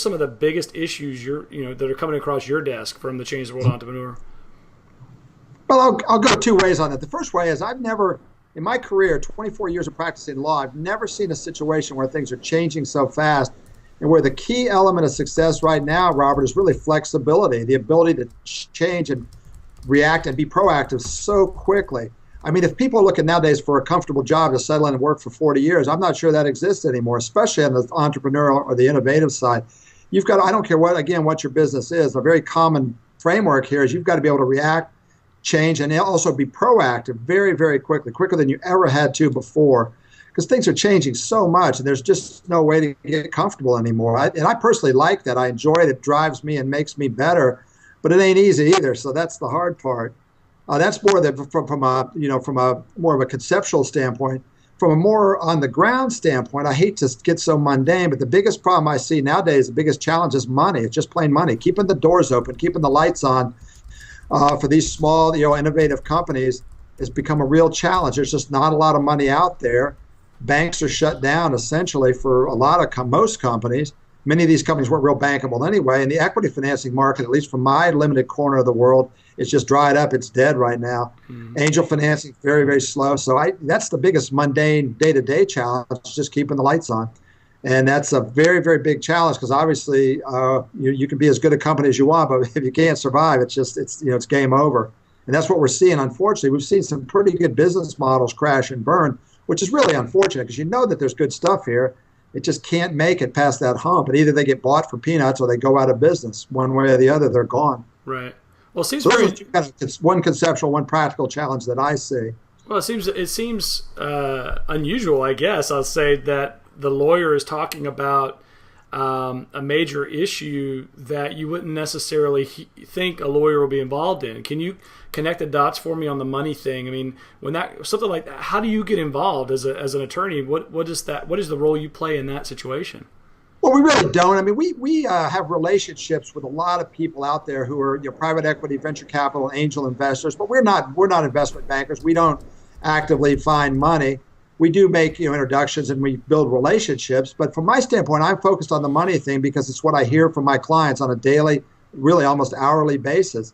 some of the biggest issues that are coming across your desk from the Change the World Entrepreneur? Well, I'll go two ways on it. The first way is I've never, in my career, 24 years of practicing law, I've never seen a situation where things are changing so fast and where the key element of success right now, Robert, is really flexibility, the ability to change and react and be proactive so quickly. I mean, if people are looking nowadays for a comfortable job to settle in and work for 40 years, I'm not sure that exists anymore, especially on the entrepreneurial or the innovative side. You've got, I don't care what your business is, a very common framework here is you've got to be able to react, change, and also be proactive very, very quickly, quicker than you ever had to before, because things are changing so much and there's just no way to get comfortable anymore. And I personally like that. I enjoy it. It drives me and makes me better, but it ain't easy either. So that's the hard part. That's more from a more of a conceptual standpoint. From a more on the ground standpoint, I hate to get so mundane, but the biggest problem I see nowadays, the biggest challenge is money. It's just plain money. Keeping the doors open, keeping the lights on for these small, innovative companies has become a real challenge. There's just not a lot of money out there. Banks are shut down essentially for a lot of most companies. Many of these companies weren't real bankable anyway, and the equity financing market, at least from my limited corner of the world, it's just dried up. It's dead right now. Angel financing, very, very slow. So that's the biggest mundane day-to-day challenge, just keeping the lights on. And that's a very, very big challenge because obviously you can be as good a company as you want, but if you can't survive, it's game over. And that's what we're seeing, unfortunately. We've seen some pretty good business models crash and burn, which is really unfortunate because you know that there's good stuff here. It just can't make it past that hump. And either they get bought for peanuts or they go out of business. One way or the other, they're gone. Right. Well, it seems it's one conceptual, one practical challenge that I see. Well, it seems unusual, I guess. I'll say that the lawyer is talking about a major issue that you wouldn't necessarily think a lawyer will be involved in. Can you connect the dots for me on the money thing? I mean, something like that, how do you get involved as an attorney? What is the role you play in that situation? Well, we really don't. I mean, we have relationships with a lot of people out there who are private equity, venture capital, angel investors, but we're not investment bankers. We don't actively find money. We do make introductions and we build relationships. But from my standpoint, I'm focused on the money thing because it's what I hear from my clients on a daily, really almost hourly basis.